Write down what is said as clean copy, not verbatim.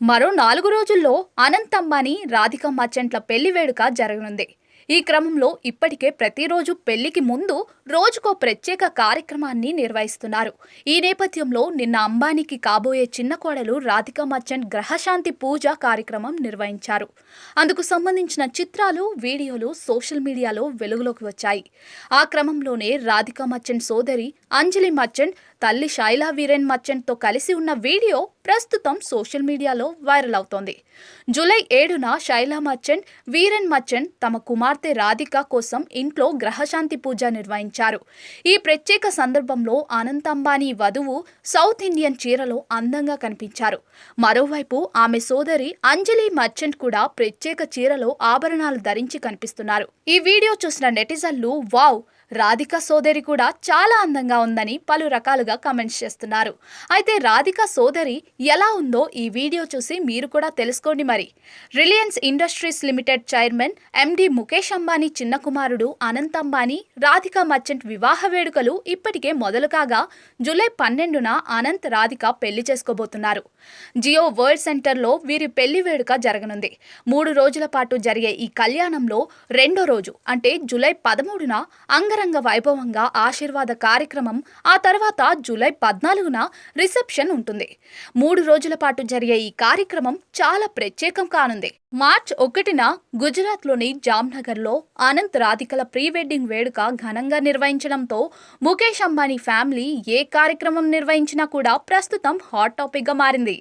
మరో 4 రోజుల్లో అనంత్ అంబానీ, రాధికా మర్చెంట్ల పెళ్లి వేడుక జరగనుంది. ఈ క్రమంలో ఇప్పటికే ప్రతిరోజు పెళ్లికి ముందు రోజుకో ప్రత్యేక కార్యక్రమాన్ని నిర్వహిస్తున్నారు. ఈ నేపథ్యంలో నిన్న అంబానీకి కాబోయే చిన్న కోడలు రాధికా మర్చెంట్ గ్రహశాంతి పూజ కార్యక్రమం నిర్వహించారు. అందుకు సంబంధించిన చిత్రాలు, వీడియోలు సోషల్ మీడియాలో వెలుగులోకి వచ్చాయి. ఆ క్రమంలోనే రాధికా మర్చెంట్ సోదరి అంజలి మర్చెంట్, తల్లి శైలా వీరేన్ మర్చెంట్తో కలిసి ఉన్న వీడియో ప్రస్తుతం సోషల్ మీడియాలో వైరల్ అవుతోంది. July 7న Shaila merchant, Viren merchant తమ కుమార్తె రాధిక కోసం ఇంట్లో గ్రహశాంతి పూజ నిర్వహించారు. ఈ ప్రత్యేక సందర్భంలో అనంత్ అంబానీ వధువు సౌత్ ఇండియన్ చీరలో అందంగా కనిపించారు. మరోవైపు ఆమె సోదరి అంజలి మర్చెంట్ కూడా ప్రత్యేక చీరలో ఆభరణాలు ధరించి కనిపిస్తున్నారు. ఈ వీడియో చూసిన నెటిజన్లు వావ్, రాధిక సోదరి కూడా చాలా అందంగా ఉందని పలు రకాలుగా కమెంట్స్ చేస్తున్నారు. అయితే రాధిక సోదరి ఎలా ఉందో ఈ వీడియో చూసి మీరు కూడా తెలుసుకోండి మరి. Reliance industries limited chairman MD Mukesh Ambani చిన్న కుమారుడు అనంత్ అంబానీ, రాధికా మర్చెంట్ వివాహ వేడుకలు ఇప్పటికే మొదలు కాగా జూలై 12న అనంత్, రాధిక పెళ్లి చేసుకోబోతున్నారు. జియో వరల్డ్ సెంటర్లో వీరి పెళ్లి వేడుక జరగనుంది. 3 రోజుల పాటు జరిగే ఈ కళ్యాణంలో రెండో రోజు అంటే జూలై 13న అంగరంగ వైభవంగా ఆశీర్వాద కార్యక్రమం, ఆ తర్వాత జూలై 14న రిసెప్షన్ ఉంటుంది. 3 రోజుల పాటు జరిగే ఈ కార్యక్రమం చాలా ప్రత్యేకం కానుంది. మార్చ్ 1న గుజరాత్లోని జామ్నగర్లో అనంత్, రాధికల ప్రీ వెడ్డింగ్ వేడుక ఘనంగా నిర్వహించడంతో ముఖేష్ అంబానీ ఫ్యామిలీ ఏ కార్యక్రమం నిర్వహించినా కూడా ప్రస్తుతం హాట్ టాపిక్గా మారింది.